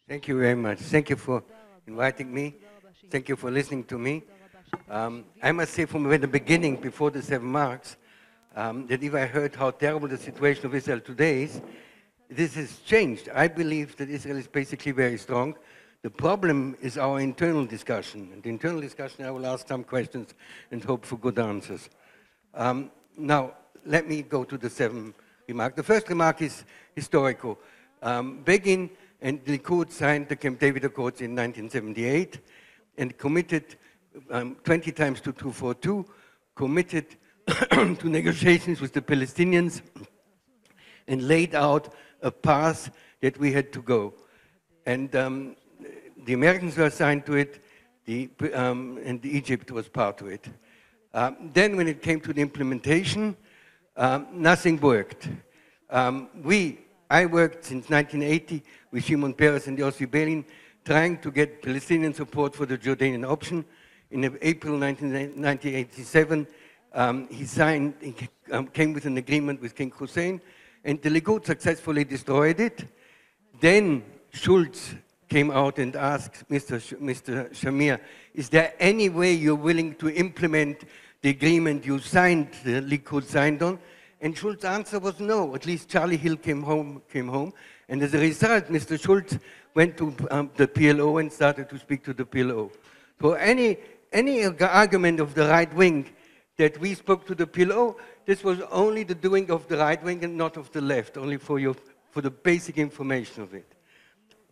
Thank you very much. Thank you for inviting me. Thank you for listening to me. I must say from the beginning, before the 7 marks, that if I heard how terrible the situation of Israel today is, this has changed. I believe that Israel is basically very strong. The problem is our internal discussion. And the internal discussion, I will ask some questions and hope for good answers. Now, let me go to the 7 remarks. The first remark is historical. Begin and the Likud signed the Camp David Accords in 1978 and committed 20 times to 242, committed to negotiations with the Palestinians and laid out a path that we had to go. And the Americans were assigned to it, and Egypt was part of it. Then when it came to the implementation, nothing worked. I worked since 1980 with Shimon Peres and Yossi Beilin, trying to get Palestinian support for the Jordanian option. In April 1987, he came with an agreement with King Hussein, and the Likud successfully destroyed it. Then Schulz came out and asked Mr. Shamir, is there any way you're willing to implement the agreement you signed, the Likud signed on? And Schulz's answer was no. At least Charlie Hill came home. And as a result, Mr. Schulz went to the PLO and started to speak to the PLO. So any argument of the right wing that we spoke to the PLO, this was only the doing of the right wing and not of the left, only for the basic information of it.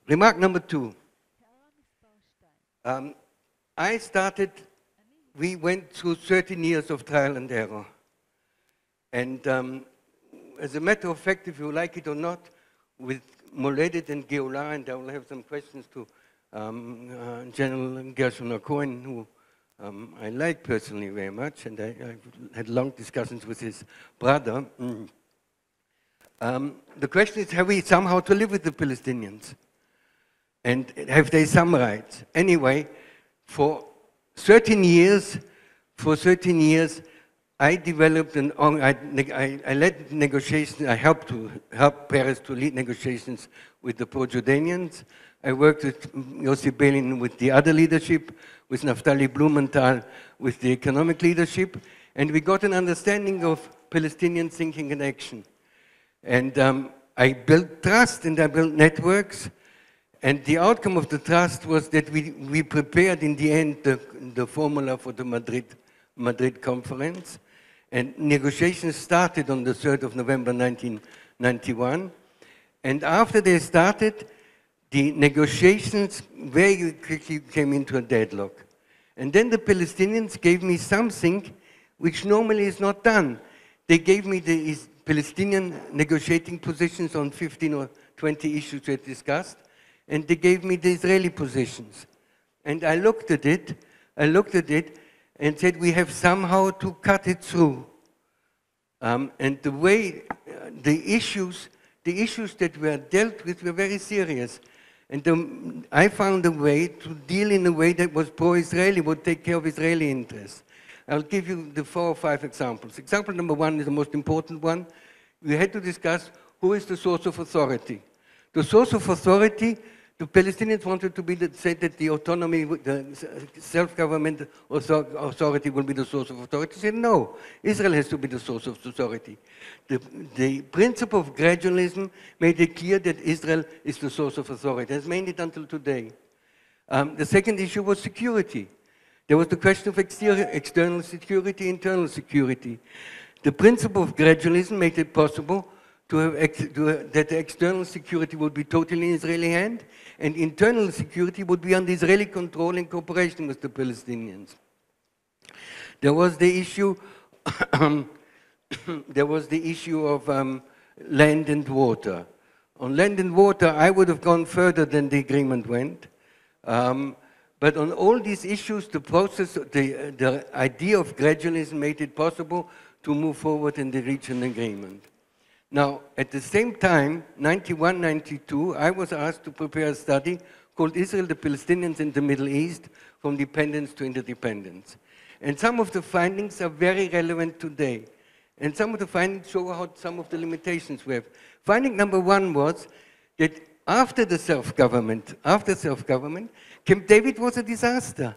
Remark number 2. We went through 13 years of trial and error. And as a matter of fact, if you like it or not, with Moledet and Geulah, and I will have some questions to General Gershon Cohen, who I like personally very much, and I had long discussions with his brother. The question is, have we somehow to live with the Palestinians? And have they some rights? Anyway, for 13 years, I developed I led negotiations. I helped Peres to lead negotiations with the pro-Jordanians. I worked with Yossi Beilin with the other leadership, with Naftali Blumenthal with the economic leadership, and we got an understanding of Palestinian thinking and action. And I built trust and I built networks, and the outcome of the trust was that we prepared in the end the formula for the Madrid conference, and negotiations started on the 3rd of November 1991. And after they started, the negotiations very quickly came into a deadlock. And then the Palestinians gave me something which normally is not done. They gave me the Palestinian negotiating positions on 15 or 20 issues we had discussed, and they gave me the Israeli positions. And I looked at it, and said, we have somehow to cut it through. And the way, the issues that were dealt with were very serious. And I found a way to deal in a way that was pro-Israeli, would take care of Israeli interests. I'll give you the 4 or 5 examples. Example number 1 is the most important one. We had to discuss who is the source of authority. The source of authority, the Palestinians wanted to say that the autonomy, the self-government authority will be the source of authority. They said no, Israel has to be the source of authority. The principle of gradualism made it clear that Israel is the source of authority. Has made it until today. The second issue was security. There was the question of external security, internal security. The principle of gradualism made it possible that the external security would be totally in Israeli hand, and internal security would be under Israeli control in cooperation with the Palestinians. There was the issue. Of land and water. On land and water, I would have gone further than the agreement went. But on all these issues, the process, the idea of gradualism made it possible to move forward and reach an agreement. Now, at the same time, 91, 92, I was asked to prepare a study called Israel, the Palestinians in the Middle East, from Dependence to Interdependence. And some of the findings are very relevant today. And some of the findings show how some of the limitations we have. Finding number 1 was that after the self-government, Camp David was a disaster.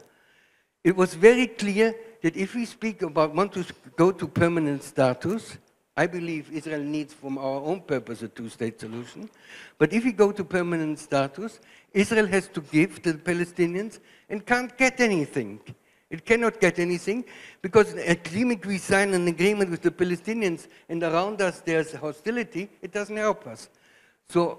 It was very clear that if we speak about want to go to permanent status, I believe Israel needs, from our own purpose, a two-state solution. But if we go to permanent status, Israel has to give to the Palestinians and can't get anything. It cannot get anything because we sign an agreement with the Palestinians and around us there's hostility, it doesn't help us. So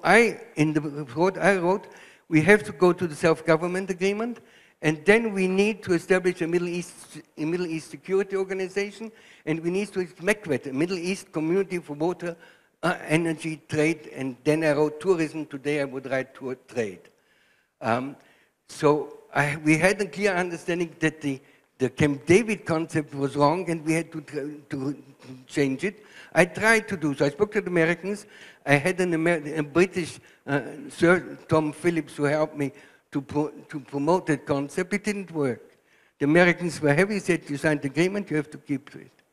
in the report I wrote, we have to go to the self-government agreement, and then we need to establish a Middle East security organization, and we need to MECWET, a Middle East Community for Water, Energy, Trade, and then I wrote tourism. Today I would write trade. We had a clear understanding that the Camp David concept was wrong, and we had to change it. I tried to do so. I spoke to the Americans. I had a British Sir Tom Phillips who helped me to promote that concept. It didn't work. The Americans were heavy, said, you signed the agreement, you have to keep to it.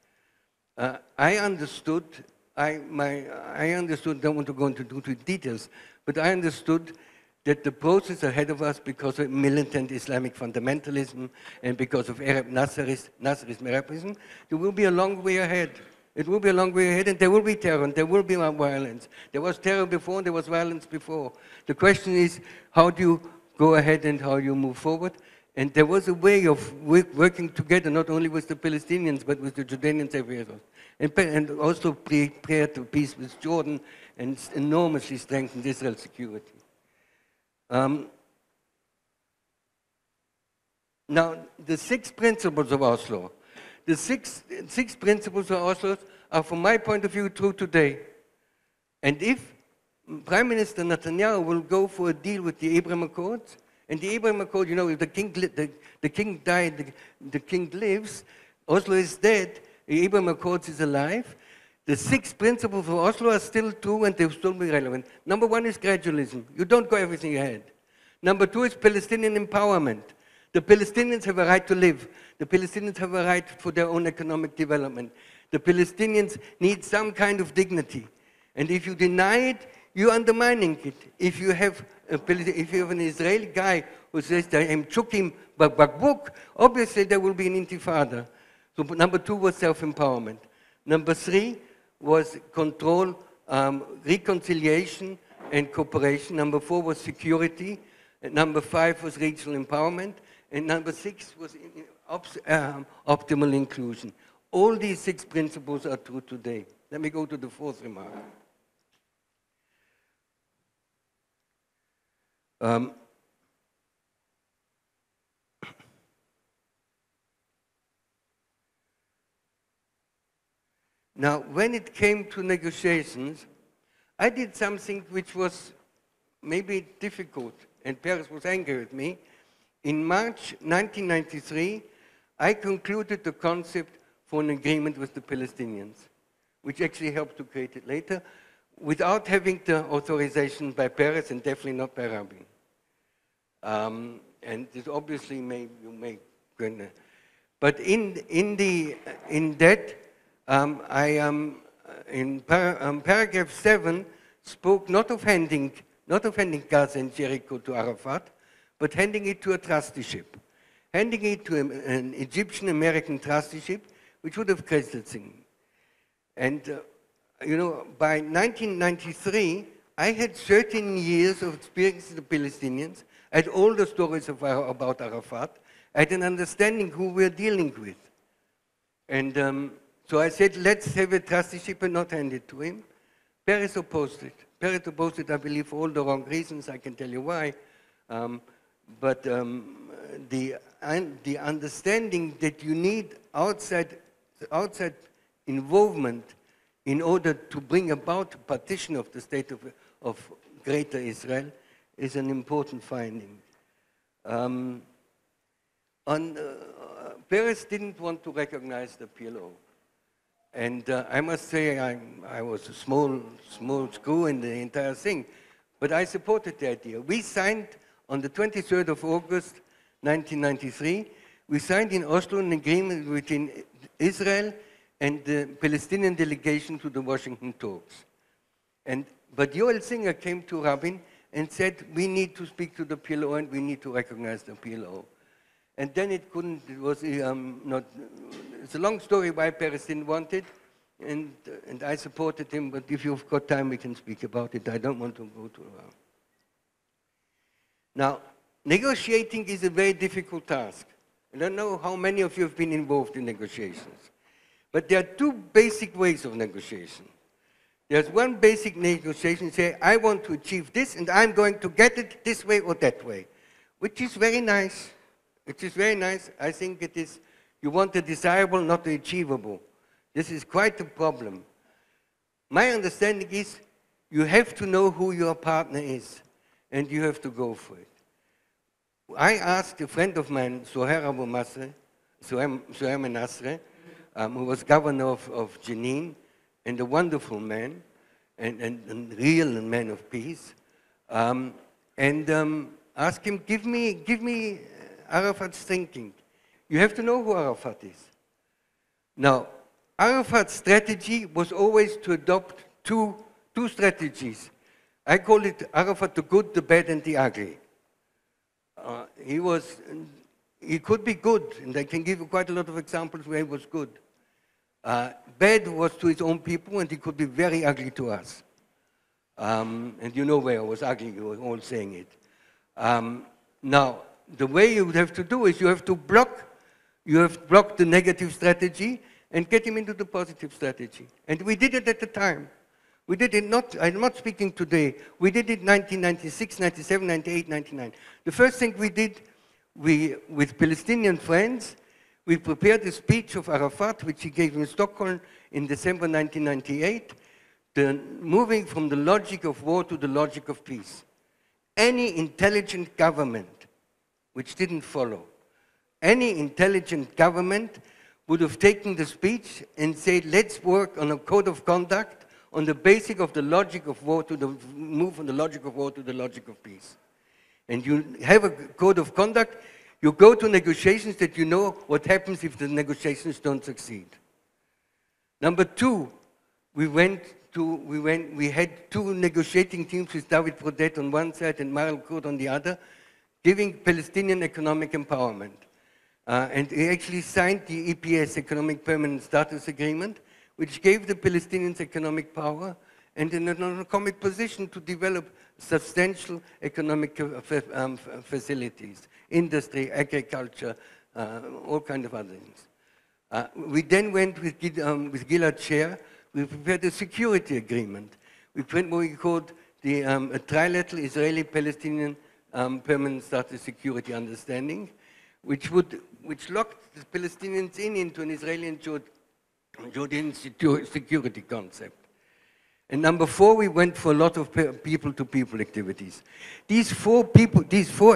I understood, don't want to go into details, but I understood that the process ahead of us, because of militant Islamic fundamentalism and because of Arab Nasserism, Arabism, there will be a long way ahead. It will be a long way ahead, and there will be terror, and there will be violence. There was terror before, and there was violence before. The question is, how do you go ahead and how you move forward? And there was a way of working together, not only with the Palestinians, but with the Jordanians everywhere. And also prayer to peace with Jordan, and enormously strengthened Israel's security. Now, the 6 principles of Oslo. The six principles of Oslo are, from my point of view, true today. And if Prime Minister Netanyahu will go for a deal with the Abraham Accords, and the Abraham Accord, you know, if the king died, the king lives, Oslo is dead, the Abraham Accords is alive, the 6 principles of Oslo are still true and they'll still be relevant. Number 1 is gradualism. You don't go everything ahead. Number 2 is Palestinian empowerment. The Palestinians have a right to live. The Palestinians have a right for their own economic development. The Palestinians need some kind of dignity. And if you deny it, you're undermining it. If you have an Israeli guy who says, I'm chukim bakbuk, obviously there will be an intifada. So number 2 was self-empowerment. Number 3 was control, reconciliation and cooperation. Number 4 was security. And number 5 was regional empowerment. And number 6 was optimal inclusion. All these 6 principles are true today. Let me go to the 4th remark. Now, when it came to negotiations, I did something which was maybe difficult, and Paris was angry with me. In March 1993, I concluded the concept for an agreement with the Palestinians, which actually helped to create it later, without having the authorization by Paris and definitely not by Rabin. And this obviously but in paragraph 7 spoke not of handing Gaza and Jericho to Arafat, but handing it to a trusteeship, handing it to an Egyptian-American trusteeship, which would have created things. And you know, by 1993, I had 13 years of experience with the Palestinians. I had all the stories about Arafat. I had an understanding who we're dealing with. And so I said, let's have a trusteeship and not hand it to him. Paris opposed it. Paris opposed it, I believe, for all the wrong reasons. I can tell you why. But the understanding that you need outside involvement in order to bring about a partition of the state of Greater Israel is an important finding. Paris didn't want to recognize the PLO. And I must say I was a small screw in the entire thing, but I supported the idea. We signed on the 23rd of August 1993, we signed in Oslo an agreement between Israel and the Palestinian delegation to the Washington talks. But Yoel Singer came to Rabin and said, we need to speak to the PLO and we need to recognize the PLO. And then it couldn't, it was not, it's a long story why Peres didn't want it, and I supported him, but if you've got time, we can speak about it. I don't want to go too long. Now, negotiating is a very difficult task. I don't know how many of you have been involved in negotiations, but there are two basic ways of negotiation. There's one basic negotiation, say, I want to achieve this, and I'm going to get it this way or that way, which is very nice. Which is very nice. I think it is, you want the desirable, not the achievable. This is quite a problem. My understanding is you have to know who your partner is, and you have to go for it. I asked a friend of mine, Suhair Menasre, who was governor of Jenin, and a wonderful man, and real man of peace, asked him, give me Arafat's thinking. You have to know who Arafat is. Now, Arafat's strategy was always to adopt two strategies. I call it Arafat the good, the bad, and the ugly. He could be good, and I can give you quite a lot of examples where he was good. Bad was to his own people, and he could be very ugly to us. And you know where I was ugly, you were all saying it. Now, the way you would have to do is you have to block the negative strategy and get him into the positive strategy. And we did it at the time. We did it not, I'm not speaking today, we did it 1996, 97, 98, 99. The first thing we did, with Palestinian friends, we prepared a speech of Arafat, which he gave in Stockholm in December 1998, moving from the logic of war to the logic of peace. Any intelligent government which didn't follow. Any intelligent government would have taken the speech and said, let's work on a code of conduct on the basis of the logic of war to the move from the logic of war to the logic of peace. And you have a code of conduct, you go to negotiations that you know what happens if the negotiations don't succeed. Number two, we had two negotiating teams with David Brodet on one side and Marel Kurd on the other, giving Palestinian economic empowerment. And he actually signed the EPS, Economic Permanent Status Agreement, which gave the Palestinians economic power and an economic position to develop substantial economic facilities, industry, agriculture, all kinds of other things. We then went with Gilad Shaer, we prepared a security agreement. We put what we called the a trilateral Israeli-Palestinian permanent status security understanding, which locked the Palestinians into an Israeli and Jordan security concept. And number four, we went for a lot of people-to-people activities. These four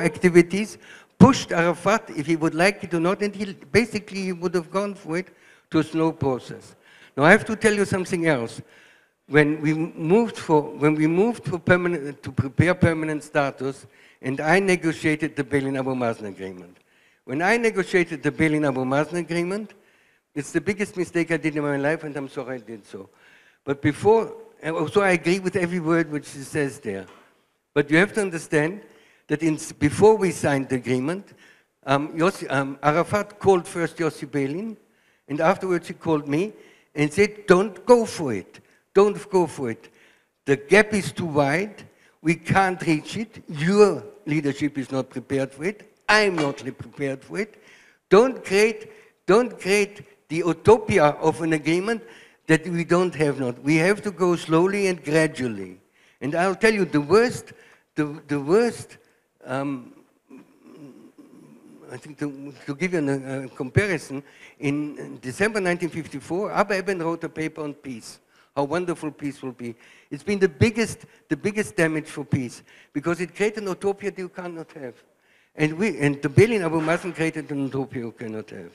activities pushed Arafat, if he would like it or not, and he would have gone for it, to a slow process. Now I have to tell you something else. When we moved to prepare permanent status, and I negotiated the Berlin-Abu Mazen agreement. When I negotiated the Berlin-Abu Mazen agreement, it's the biggest mistake I did in my life, and I'm sorry I did so. But so I agree with every word which it says there. But you have to understand that before we signed the agreement, Arafat called first Yossi Beilin, and afterwards he called me and said, don't go for it. Don't go for it. The gap is too wide. We can't reach it. Your leadership is not prepared for it. I'm not prepared for it. Don't create the utopia of an agreement that we don't have not. We have to go slowly and gradually. And I'll tell you, the worst, I think to give you a comparison, in December 1954, Abba Eban wrote a paper on peace, how wonderful peace will be. It's been the biggest damage for peace, because it created an utopia that you cannot have. And the Berlin-Abu Mazen created an utopia you cannot have.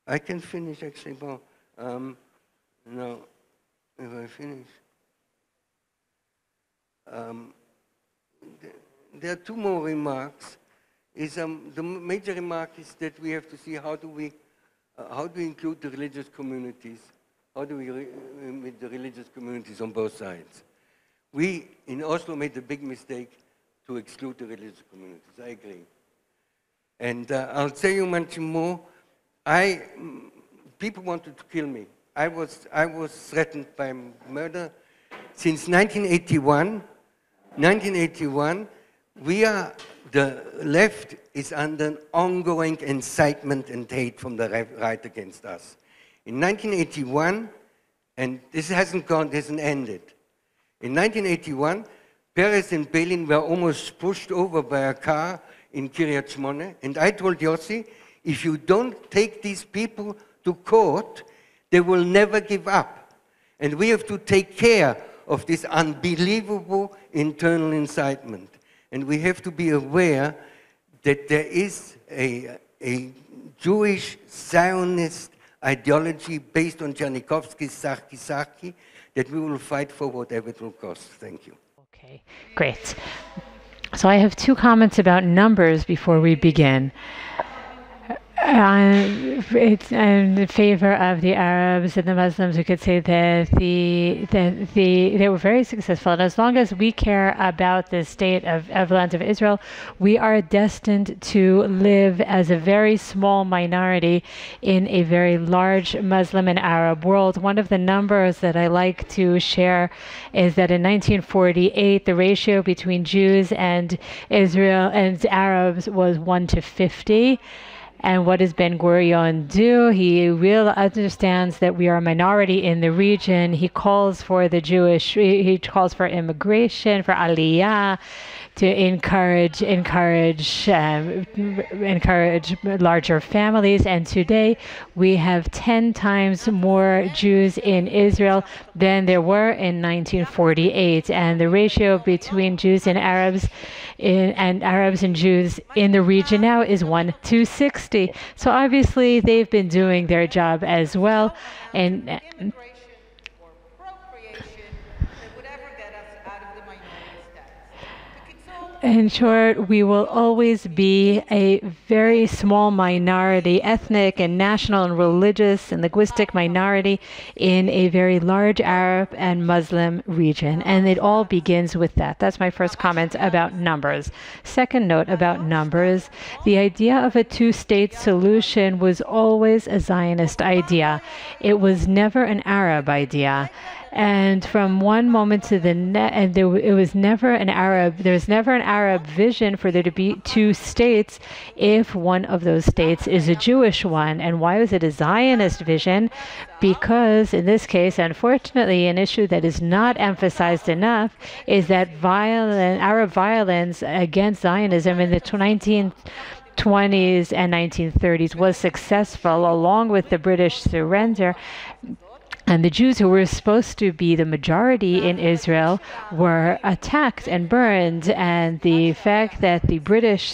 I can finish actually, well, now, if I finish. There are two more remarks. The major remark is that we have to see how do we include the religious communities? How do we meet the religious communities on both sides? we in Oslo made the big mistake to exclude the religious communities. I agree. And I'll tell you much more. People wanted to kill me. I was threatened by murder since 1981. 1981, the left is under ongoing incitement and hate from the right against us. In 1981, and this hasn't ended. In 1981, Peres and Belin were almost pushed over by a car in Kiryat Shmone, and I told Yossi, if you don't take these people to court, they will never give up. And we have to take care of this unbelievable internal incitement. And we have to be aware that there is a Jewish Zionist ideology based on Tchernikovsky's Sarki that we will fight for whatever it will cost. Thank you. Okay, great. So I have two comments about numbers before we begin. It's in favor of the Arabs and the Muslims. We could say that they were very successful. And as long as we care about the state of land of Israel, we are destined to live as a very small minority in a very large Muslim and Arab world. One of the numbers that I like to share is that in 1948, the ratio between Jews and Israel and Arabs was 1:50. And what does Ben Gurion do? He really understands that we are a minority in the region. He calls for he calls for immigration, for aliyah, to encourage larger families. And today we have 10 times more Jews in Israel than there were in 1948. And the ratio between Jews and Arabs and Jews in the region now is 1:60. So obviously they've been doing their job as well. And in short, we will always be a very small minority, ethnic and national and religious and linguistic minority in a very large Arab and Muslim region. And it all begins with that. That's my first comment about numbers. Second note about numbers, the idea of a two-state solution was always a Zionist idea. It was never an Arab idea. And from one moment to the next, there was never an Arab vision for there to be two states if one of those states is a Jewish one. And why was it a Zionist vision? Because in this case, unfortunately, an issue that is not emphasized enough is that Arab violence against Zionism in the 1920s and 1930s was successful, along with the British surrender. And the Jews who were supposed to be the majority in Israel were attacked and burned. And the fact that the British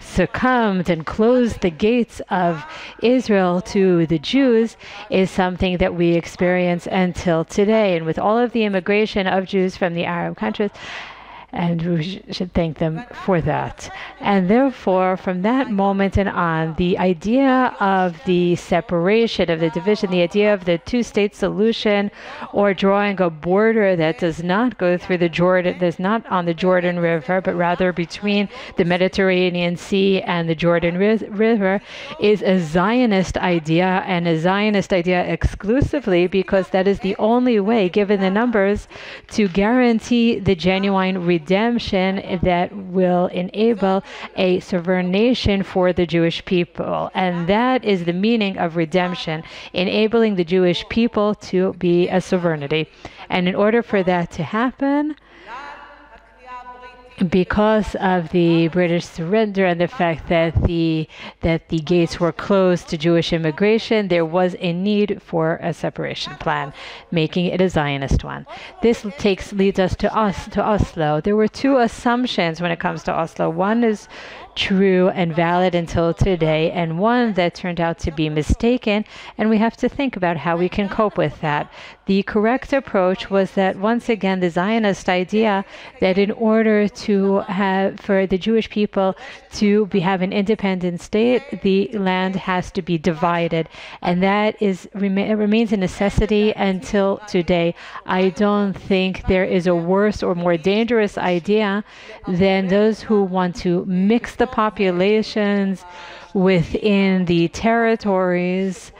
succumbed and closed the gates of Israel to the Jews is something that we experience until today. And with all of the immigration of Jews from the Arab countries, and we should thank them for that. And therefore, from that moment and on, the idea of the separation, of the division, the idea of the two-state solution, or drawing a border that does not go through the Jordan, that's not on the Jordan River, but rather between the Mediterranean Sea and the Jordan River, is a Zionist idea, and a Zionist idea exclusively because that is the only way, given the numbers, to guarantee the genuine redemption that will enable a sovereign nation for the Jewish people. And that is the meaning of redemption, enabling the Jewish people to be a sovereignty. And in order for that to happen, because of the British surrender and the fact that the gates were closed to Jewish immigration, there was a need for a separation plan, making it a Zionist one. This leads us to Oslo. There were two assumptions when it comes to Oslo. One is true and valid until today, and one that turned out to be mistaken, and we have to think about how we can cope with that. The correct approach was that, once again, the Zionist idea that in order to have, for the Jewish people to have an independent state, the land has to be divided. And that remains a necessity until today. I don't think there is a worse or more dangerous idea than those who want to mix the populations within the territories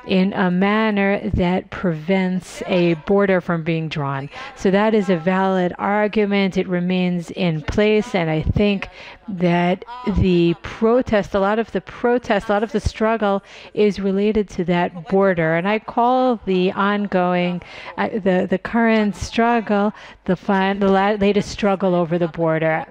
in a manner that prevents a border from being drawn. So that is a valid argument. It remains in place, and I think that the protest, a lot of the struggle is related to that border. And I call the ongoing, the current struggle, the latest struggle over the border.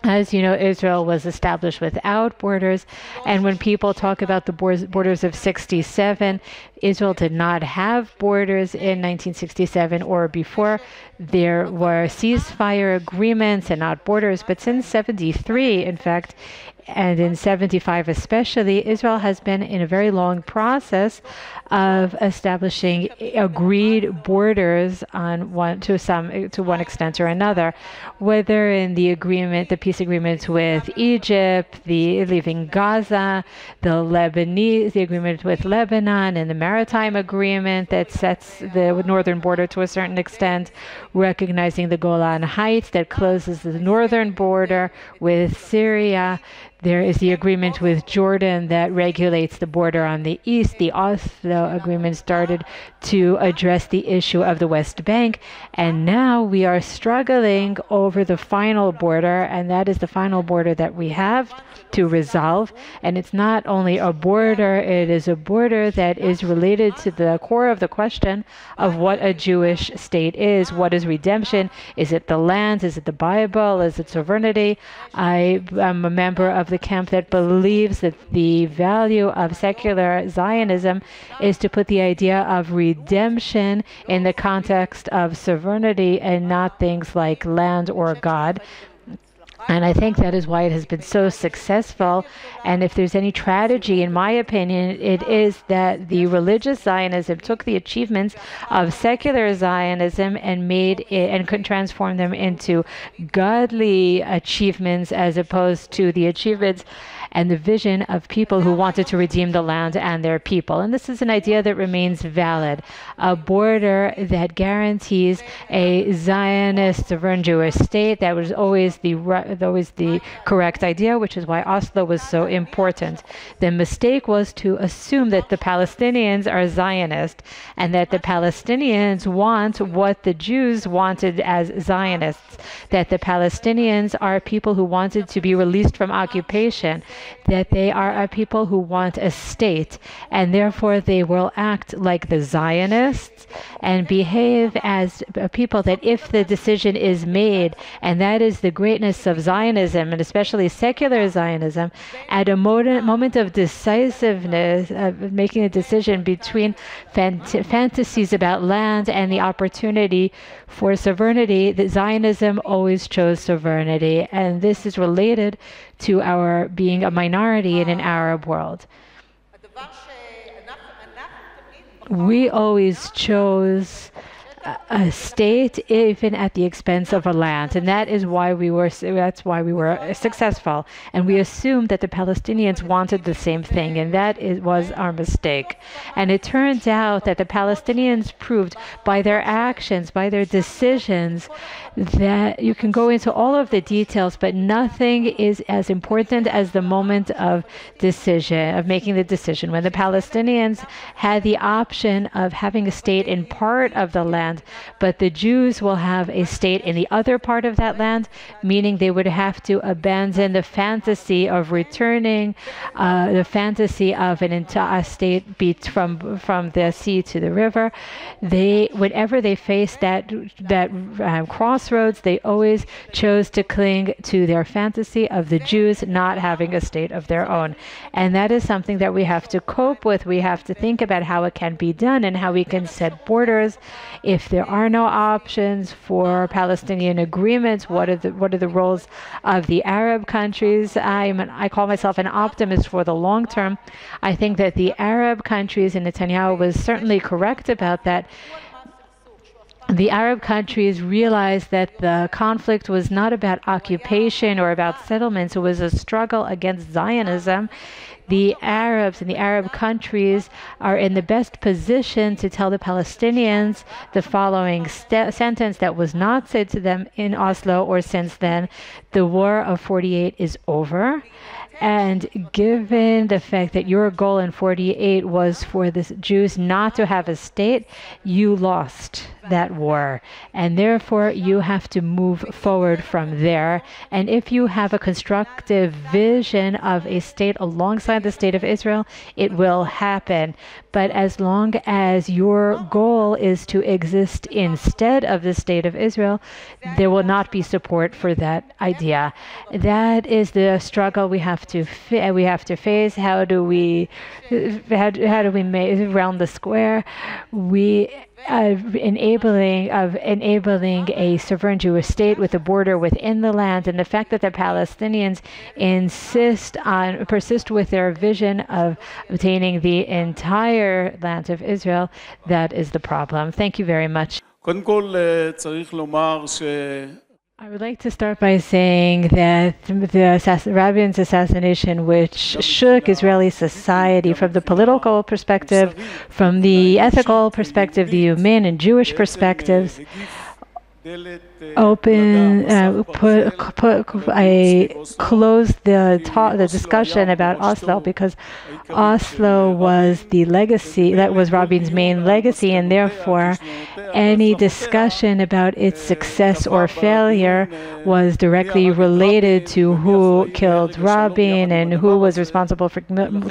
As you know, Israel was established without borders, and when people talk about the borders of 67, Israel did not have borders in 1967 or before. There were ceasefire agreements and not borders, but since 73, in fact, and in 75 especially, Israel has been in a very long process of establishing agreed borders on to one extent or another, whether in the agreement, the peace agreement with Egypt, the leaving Gaza, the agreement with Lebanon, and the maritime agreement that sets the northern border to a certain extent, recognizing the Golan Heights that closes the northern border with Syria. There is the agreement with Jordan that regulates the border on the east. The Oslo agreement started to address the issue of the West Bank. And now we are struggling over the final border, and that is the final border that we have to resolve. And it's not only a border, it is a border that is related to the core of the question of what a Jewish state is. What is redemption? Is it the land? Is it the Bible? Is it sovereignty? I am a member of the camp that believes that the value of secular Zionism is to put the idea of redemption in the context of sovereignty and not things like land or God. And I think that is why it has been so successful. And if there's any tragedy, in my opinion, it is that the religious Zionism took the achievements of secular Zionism and could transform them into godly achievements, as opposed to the achievements and the vision of people who wanted to redeem the land and their people. And this is an idea that remains valid. A border that guarantees a Zionist sovereign Jewish state, that was always the correct idea, which is why Oslo was so important. The mistake was to assume that the Palestinians are Zionist and that the Palestinians want what the Jews wanted as Zionists, that the Palestinians are people who wanted to be released from occupation, that they are a people who want a state, and therefore they will act like the Zionists and behave as a people that, if the decision is made, and that is the greatness of Zionism, and especially secular Zionism, at a moment of decisiveness, of making a decision between fantasies about land and the opportunity for sovereignty, that Zionism always chose sovereignty. And this is related to our being a minority in an Arab world. We always chose a state, even at the expense of a land, and that's why we were successful. And we assumed that the Palestinians wanted the same thing, and was our mistake. And it turns out that the Palestinians proved by their actions, by their decisions, that you can go into all of the details, but nothing is as important as the moment of decision, of making the decision. When the Palestinians had the option of having a state in part of the land, but the Jews will have a state in the other part of that land, meaning they would have to abandon the fantasy of returning, the fantasy of a state beat from the sea to the river. Whenever they faced that crossroads, they always chose to cling to their fantasy of the Jews not having a state of their own. And that is something that we have to cope with. We have to think about how it can be done and how we can set borders. If there are no options for Palestinian agreements, what are the roles of the Arab countries? I call myself an optimist for the long term. I think that the Arab countries, and Netanyahu was certainly correct about that, the Arab countries realized that the conflict was not about occupation or about settlements. It was a struggle against Zionism. The Arabs and the Arab countries are in the best position to tell the Palestinians the following sentence that was not said to them in Oslo or since then. The War of 48 is over. And given the fact that your goal in 48 was for the Jews not to have a state, you lost that war. And therefore, you have to move forward from there. And if you have a constructive vision of a state alongside the state of Israel, it will happen. But as long as your goal is to exist instead of the state of Israel, there will not be support for that idea. That is the struggle we have to face. How do we make round the square? Enabling a sovereign Jewish state with a border within the land, and the fact that the Palestinians persist with their vision of obtaining the entire land of Israel, that is the problem. Thank you very much. I would like to start by saying that Rabin's assassination, which shook Israeli society from the political perspective, from the ethical perspective, the human and Jewish perspectives, closed the discussion about Oslo, because Oslo was the legacy, that was Rabin's main legacy, and therefore any discussion about its success or failure was directly related to who killed Rabin and who was responsible for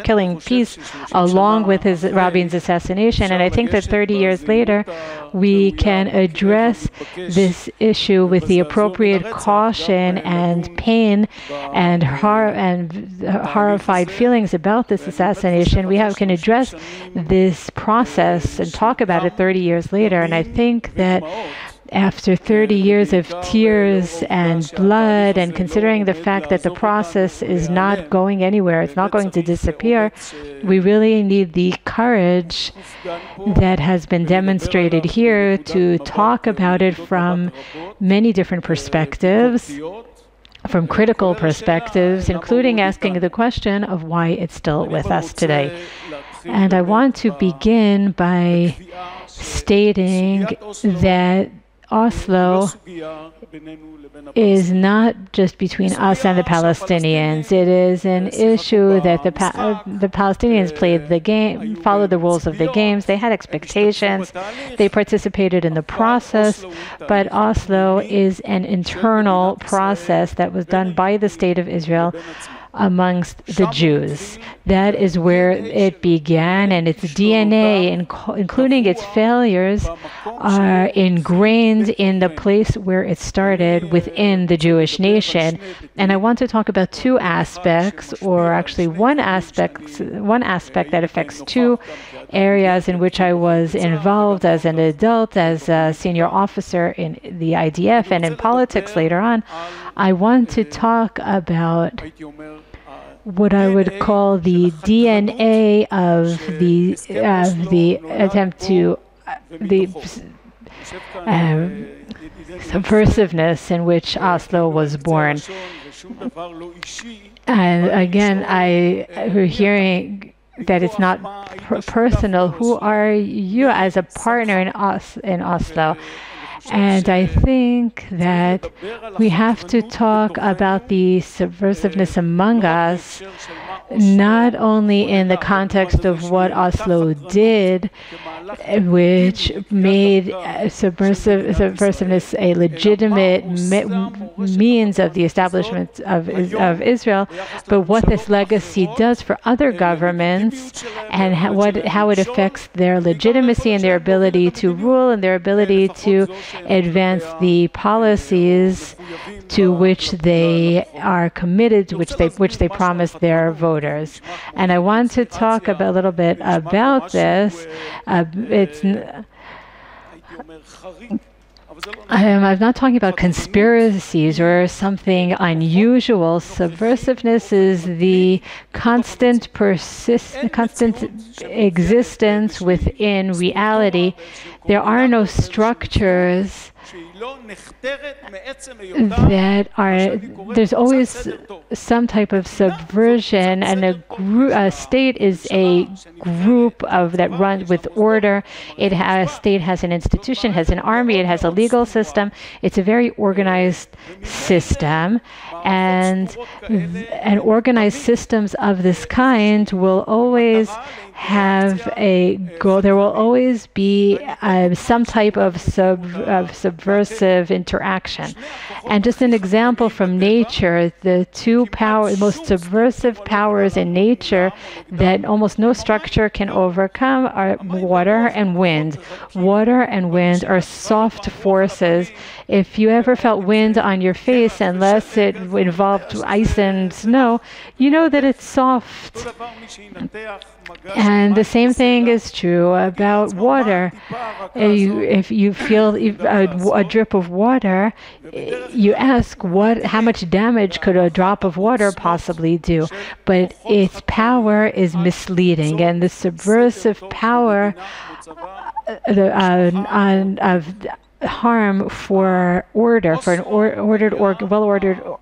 killing peace along with Rabin's assassination. And I think that 30 years later, we can address this issue with the appropriate caution and pain and horrified feelings about this assassination. We can address this process and talk about it 30 years later. And I think that after 30 years of tears and blood, and considering the fact that the process is not going anywhere, it's not going to disappear, we really need the courage that has been demonstrated here to talk about it from many different perspectives, from critical perspectives, including asking the question of why it's still with us today. And I want to begin by stating that Oslo is not just between us and the Palestinians. It is an issue that the Palestinians played the game, followed the rules of the games. They had expectations. They participated in the process. But Oslo is an internal process that was done by the State of Israel amongst the Jews. That is where it began, and its DNA, including its failures, are ingrained in the place where it started within the Jewish nation. And I want to talk about two aspects, or actually one aspect that affects two areas in which I was involved as an adult, as a senior officer in the IDF and in politics later on. I want to talk about what I would call the DNA of the attempt to the subversiveness in which Oslo was born. And again, we're hearing that it's not personal. Who are you as a partner in Oslo? And I think that we have to talk about the subversiveness among us, not only in the context of what Oslo did, which made subversiveness a legitimate means of the establishment of Israel, but what this legacy does for other governments and how it affects their legitimacy and their ability to rule and their ability to advance the policies to which they are committed, to which they promise their voters. And I want to talk a little bit about this. I'm not talking about conspiracies or something unusual. Subversiveness is the constant existence within reality. There are no structures that are, there's always some type of subversion, and a state is a group of that runs with order. A state has an institution, has an army, it has a legal system. It's a very organized system, and organized systems of this kind will always have a goal. There will always be some type of subversive interaction. And just an example from nature, the most subversive powers in nature that almost no structure can overcome are water and wind. Water and wind are soft forces. If you ever felt wind on your face, unless it involved ice and snow, you know that it's soft. And the same thing is true about water. If you feel a drip of water, you ask how much damage could a drop of water possibly do? But its power is misleading, and the subversive power of harm for order, for an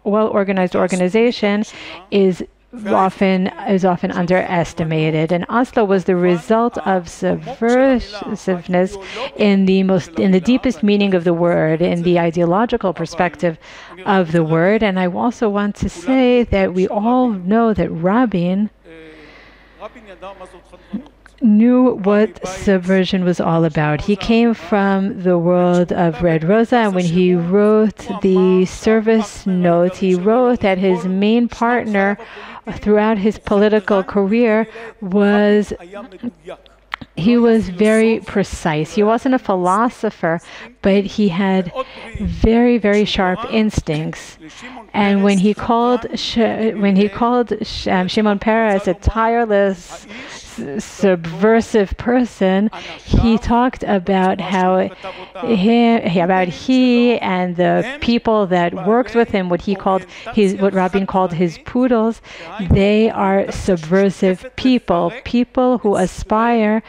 well-organized organization is often underestimated. And Oslo was the result of subversiveness in the deepest meaning of the word, in the ideological perspective of the word. And I also want to say that we all know that Rabin knew what subversion was all about. He came from the world of Red Rosa, and when he wrote the service notes, he wrote that his main partner throughout his political career was very precise. He wasn't a philosopher, but he had very, very sharp instincts. And when he called Shimon Peres a tireless, subversive person, he talked about how he and the people that worked with him, what Rabin called his poodles, they are subversive people who aspire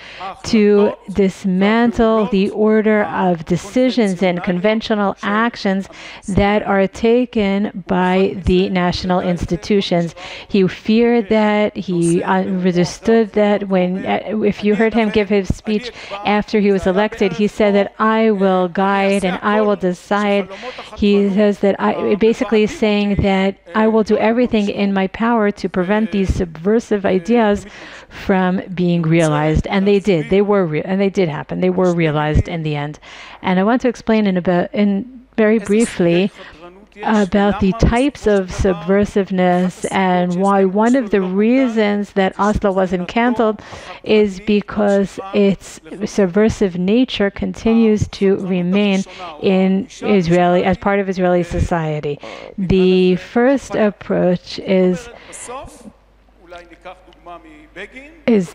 to dismantle the order of decisions and conventional actions that are taken by the national institutions. He feared that, he understood that. If you heard him give his speech after he was elected, he said that I will guide and I will decide. He says that basically saying that I will do everything in my power to prevent these subversive ideas from being realized. And they did. They did happen. They were realized in the end. And I want to explain very briefly about the types of subversiveness and why one of the reasons that Oslo wasn't cancelled is because its subversive nature continues to remain in Israeli, as part of Israeli society. The first approach is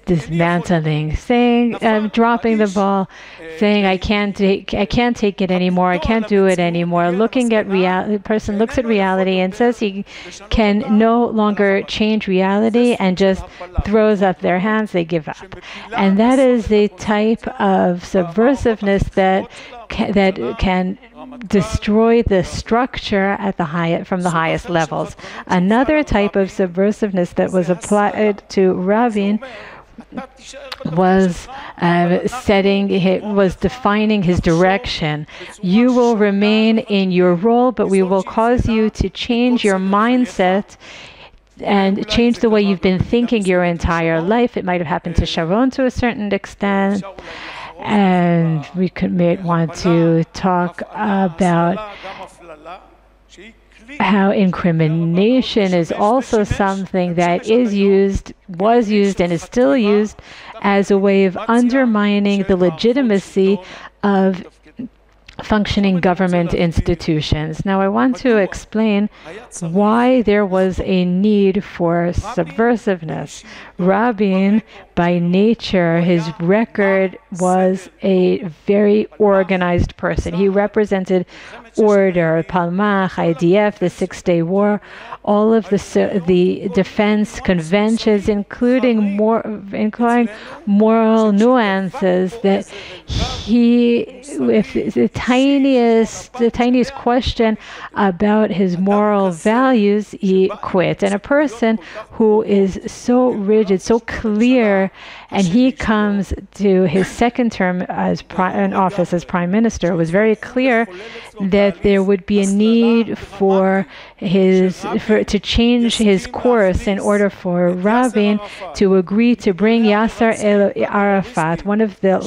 dismantling, saying, dropping the ball, saying, I can't take it anymore, I can't do it anymore. Looking at reality, the person looks at reality and says he can no longer change reality and just throws up their hands, they give up. And that is the type of subversiveness that can destroy the structure from the highest levels. Another type of subversiveness that was applied to Rabin was defining his direction. You will remain in your role, but we will cause you to change your mindset and change the way you've been thinking your entire life. It might have happened to Sharon to a certain extent. And we may want to talk about how incrimination is also something that was used and is still used as a way of undermining the legitimacy of functioning government institutions. Now, I want to explain why there was a need for subversiveness. Rabin, by nature, his record was a very organized person. He represented order, Palmach, IDF, the Six-Day War, all of the defense conventions, including moral nuances that if the tiniest question about his moral values, he quit. And a person who is so rigid, so clear, and he comes to his second term in office as prime minister, it was very clear that there would be a need to change his course in order for Rabin to agree to bring Yasser Arafat, one of the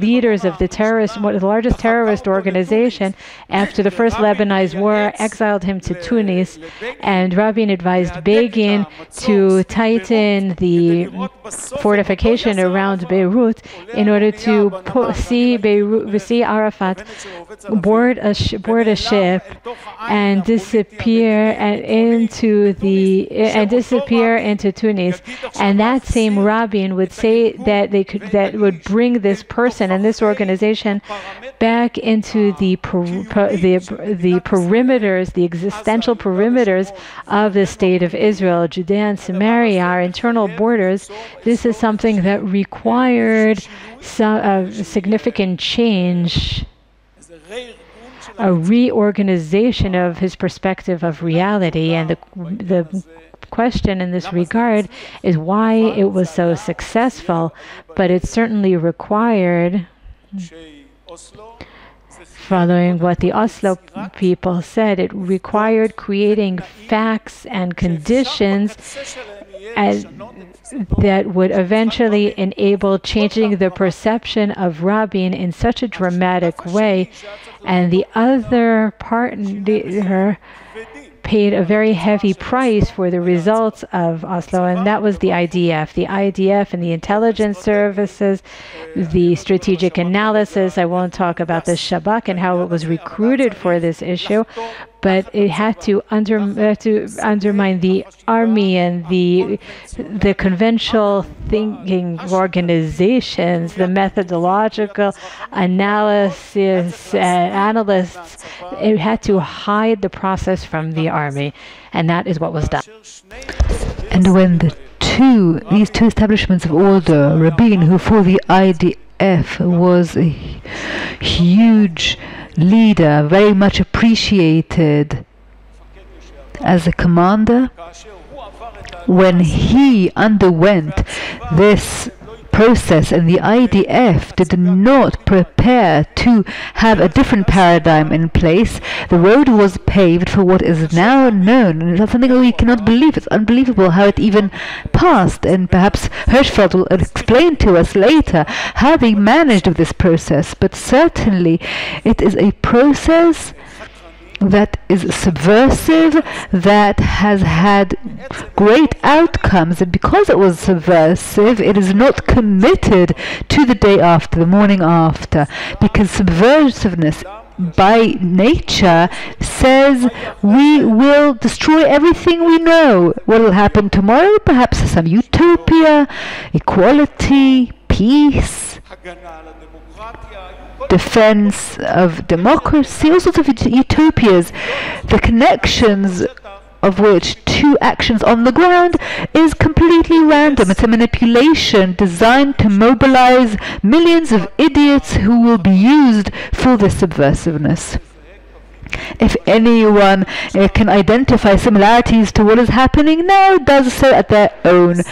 leaders of the largest terrorist organization after the first Lebanese war, exiled him to Tunis, and Rabin advised Begin to tighten the fortification around Beirut in order to see Arafat board a ship and disappear into Tunis. And that same Rabin would say that would bring this person and this organization back into the perimeters, the existential perimeters of the state of Israel, Judea and Samaria, our internal borders. This is something that required some significant change, a reorganization of his perspective of reality. And the question in this regard is why it was so successful, but it certainly required, following what the Oslo people said, it required creating facts and conditions that would eventually enable changing the perception of Rabin in such a dramatic way. And the other partner paid a very heavy price for the results of Oslo, and that was the IDF. The IDF and the intelligence services, the strategic analysis. I won't talk about the Shabak and how it was recruited for this issue, but it had to undermine the army and the conventional thinking organizations, the methodological analysts. It had to hide the process from the army, and that is what was done. And when these two establishments of order, Rabin, who for the IDF was a huge leader, very much appreciated as a commander, when he underwent this process and the IDF did not prepare to have a different paradigm in place, the road was paved for what is now known, and it's something we cannot believe. It's unbelievable how it even passed, and perhaps Hirschfeld will explain to us later how they managed with this process, but certainly it is a process that is subversive, that has had great outcomes, and because it was subversive, it is not committed to the day after, the morning after, because subversiveness by nature says we will destroy everything we know. What will happen tomorrow? Perhaps some utopia, equality, peace, defense of democracy, all sorts of utopias, the connections of which two actions on the ground is completely random. It's a manipulation designed to mobilize millions of idiots who will be used for this subversiveness. If anyone can identify similarities to what is happening now, does so at their own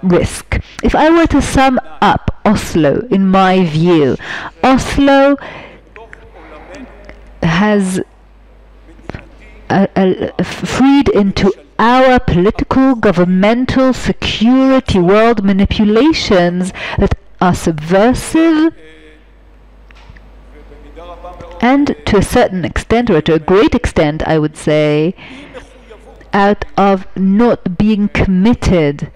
risk. If I were to sum up Oslo, in my view, Oslo has freed into our political, governmental, security world manipulations that are subversive and, to a certain extent, or to a great extent, I would say, out of not being committed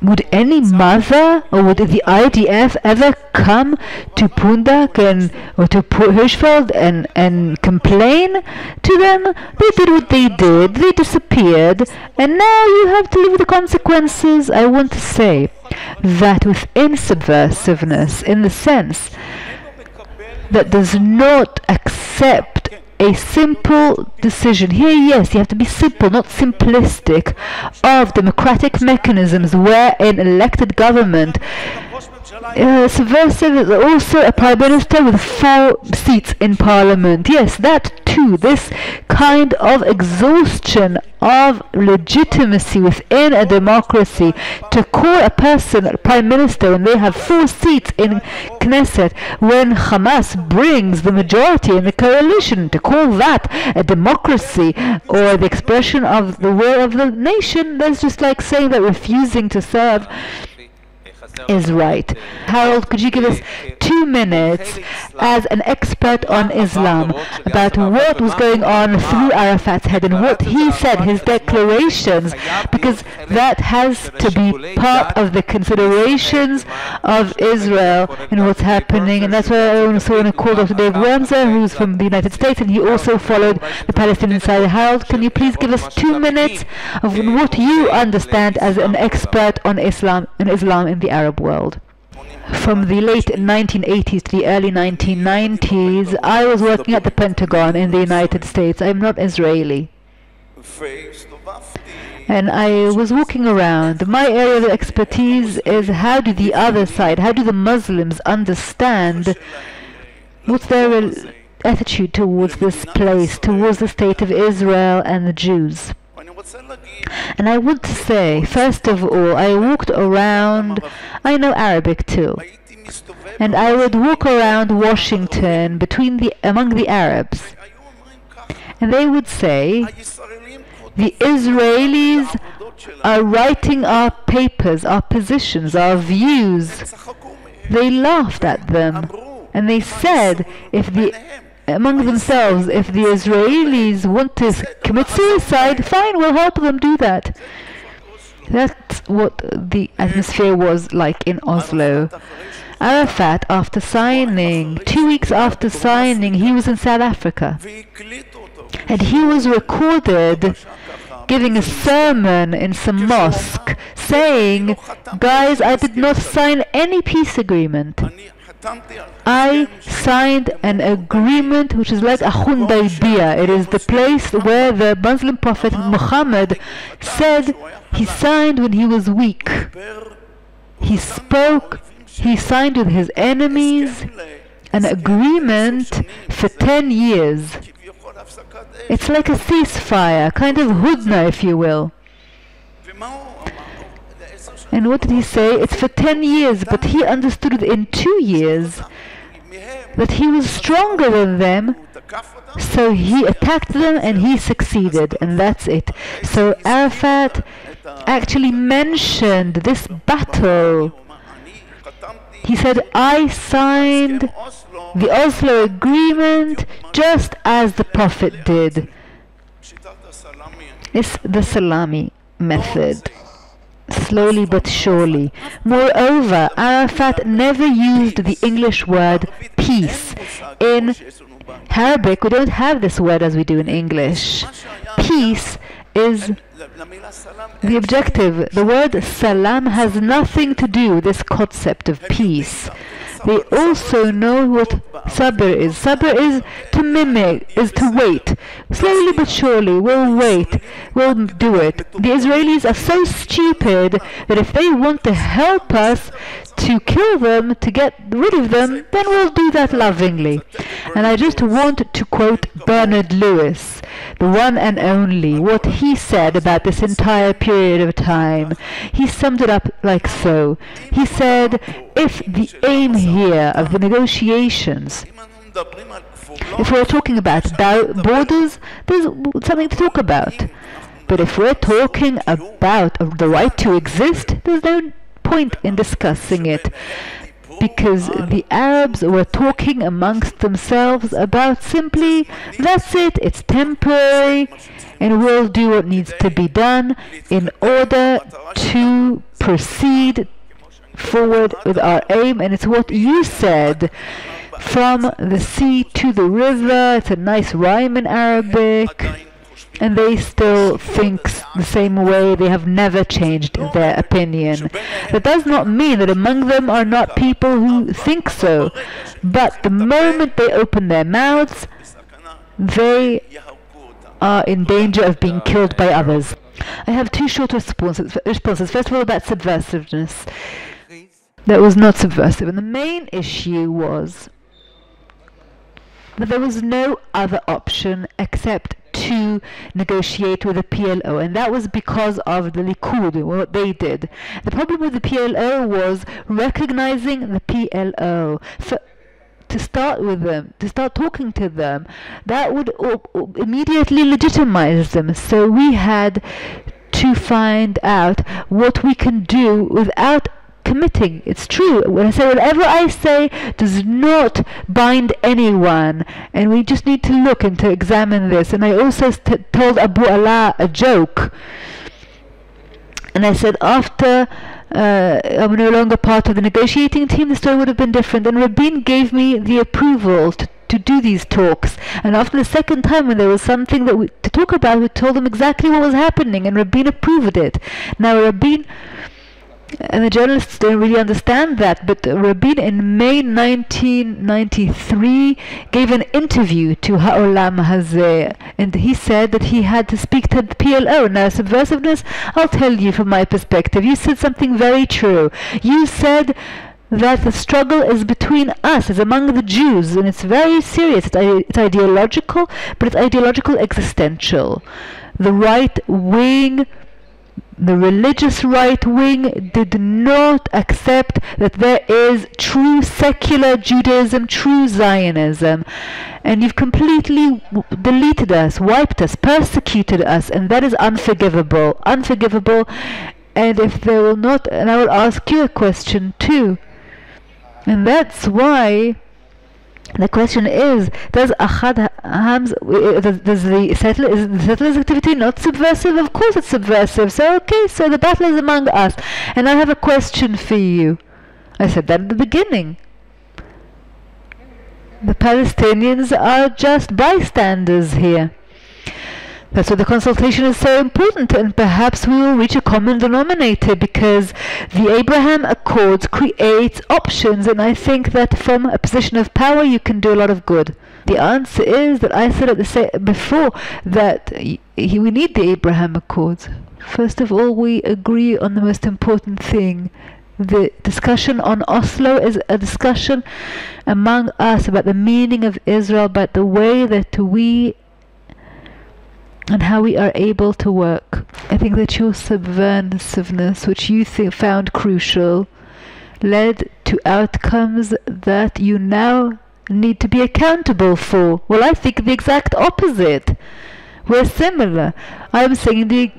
would any mother or would the IDF ever come to Pundak or to Hirschfeld and complain to them? They did what they did, they disappeared, and now you have to live with the consequences. I want to say that within subversiveness, in the sense that does not accept a simple decision. Here, yes, you have to be simple, not simplistic, of democratic mechanisms where an elected government, subversive is also a prime minister with 4 seats in parliament. Yes, that too, this kind of exhaustion of legitimacy within a democracy, to call a person prime minister when they have 4 seats in Knesset, when Hamas brings the majority in the coalition, to call that a democracy or the expression of the will of the nation, that's just like saying that refusing to serve is right. Harold, could you give us 2 minutes as an expert on Islam about what was going on through Arafat's head and what he said, his declarations, because that has to be part of the considerations of Israel and what's happening. And that's why I also want to call Dr. Dave Wernzer, who's from the United States, and he also followed the Palestinian side. Harold, can you please give us 2 minutes of what you understand as an expert on Islam in the Arab world? From the late 1980s to the early 1990s, I was working at the Pentagon in the United States. I'm not Israeli. And I was walking around. My area of expertise is how do the other side, how do the Muslims understand what's their attitude towards this place, towards the state of Israel and the Jews. And I want to say, first of all, I walked around, I know Arabic too, and I would walk around Washington among the Arabs, and they would say, the Israelis are writing our papers, our positions, our views. They laughed at them, and they said, among themselves, if the Israelis want to commit suicide, fine, we'll help them do that. That's what the atmosphere was like in Oslo. Arafat, after signing, 2 weeks after signing, he was in South Africa. And he was recorded giving a sermon in some mosque, saying, guys, I did not sign any peace agreement. I signed an agreement which is like a Hudaybiyah. It is the place where the Muslim Prophet Muhammad said he signed when he was weak. He spoke, he signed with his enemies an agreement for 10 years. It's like a ceasefire, kind of hudna, if you will. And what did he say? It's for 10 years, but he understood in 2 years that he was stronger than them, so he attacked them and he succeeded, and that's it. So Arafat actually mentioned this battle. He said, I signed the Oslo agreement just as the Prophet did. It's the salami method. Slowly but surely. Moreover, Arafat never used the English word peace. In Arabic, we don't have this word as we do in English. Peace is the objective. The word salam has nothing to do with this concept of peace. They also know what sabr is. Sabr is to mimic, is to wait. Slowly but surely, we'll wait. We'll do it. The Israelis are so stupid that if they want to help us to kill them, to get rid of them, then we'll do that lovingly. And I just want to quote Bernard Lewis, the one and only, what he said about this entire period of time. He summed it up like so. He said, if the aim here of the negotiations, if we're talking about borders, there's something to talk about. But if we're talking about the right to exist, there's no point in discussing it. because the Arabs were talking amongst themselves about simply, that's it, it's temporary, and we'll do what needs to be done in order to proceed forward with our aim. And it's what you said, from the sea to the river. It's a nice rhyme in Arabic, and they still think the same way. They have never changed their opinion. That does not mean that among them are not people who think so, but the moment they open their mouths, they are in danger of being killed by others. I have two short responses. First of all, about subversiveness. That was not subversive, and the main issue was that there was no other option except to negotiate with the PLO, and that was because of the Likud, what they did. The problem with the PLO was recognizing the PLO. To start with them, to start talking to them, that would immediately legitimize them. So we had to find out what we can do without committing. It's true. When I say whatever I say does not bind anyone, and we just need to look and to examine this. And I also told Abu Allah a joke, and I said, after I'm no longer part of the negotiating team, the story would have been different. And Rabin gave me the approval to do these talks. And after the second time, when there was something to talk about, we told them exactly what was happening, and Rabin approved it. Now Rabin and the journalists don't really understand that, but Rabin in May 1993 gave an interview to Ha'olam Hazeh, and he said that he had to speak to the PLO. Now, subversiveness, I'll tell you from my perspective, you said something very true. You said that the struggle is between us, is among the Jews, and it's very serious. It's ideological, but it's ideological existential. The right wing, the religious right wing, did not accept that there is true secular Judaism, true Zionism, and you've completely deleted us, wiped us, persecuted us, and that is unforgivable, unforgivable. And if they will not, and I will ask you a question too, and that's why the question is, does Ahad Hams, does the settlers activity not subversive? Of course it's subversive. So okay, so the battle is among us. And I have a question for you. I said that at the beginning. The Palestinians are just bystanders here. That's why the consultation is so important, and perhaps we will reach a common denominator, because the Abraham Accords creates options, and I think that from a position of power you can do a lot of good. The answer is that I said before that we need the Abraham Accords. First of all, we agree on the most important thing. The discussion on Oslo is a discussion among us about the meaning of Israel, about the way that we and how we are able to work. I think that your subversiveness, which you found crucial, led to outcomes that you now need to be accountable for. Well, I think the exact opposite. We're similar. I'm saying the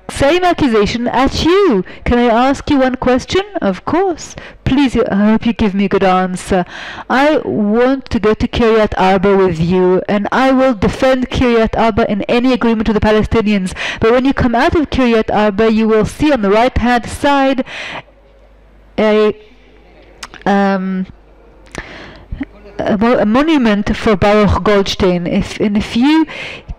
same accusation at you. Can I ask you one question? Of course. Please, I hope you give me a good answer. I want to go to Kiryat Arba with you, and I will defend Kiryat Arba in any agreement with the Palestinians. But when you come out of Kiryat Arba, you will see on the right-hand side a monument for Baruch Goldstein. If you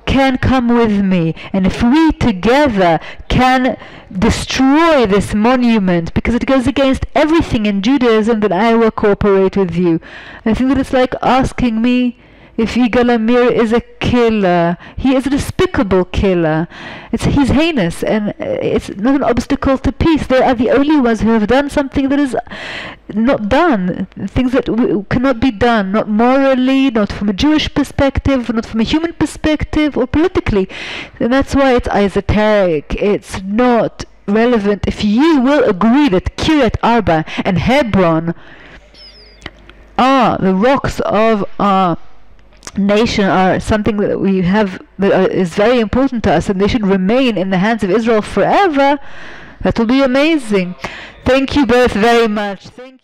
can come with me, and if we together can destroy this monument, because it goes against everything in Judaism, then I will cooperate with you. I think that it's like asking me if Yigal Amir is a killer. He is a despicable killer. He's heinous, and it's not an obstacle to peace. They are the only ones who have done something that is not done, things that cannot be done, not morally, not from a Jewish perspective, not from a human perspective, or politically. And that's why it's esoteric. It's not relevant. If you will agree that Kiryat Arba and Hebron are the rocks of our nation, are something that we have that is very important to us, and they should remain in the hands of Israel forever, that will be amazing. Thank you both very much. Thank you.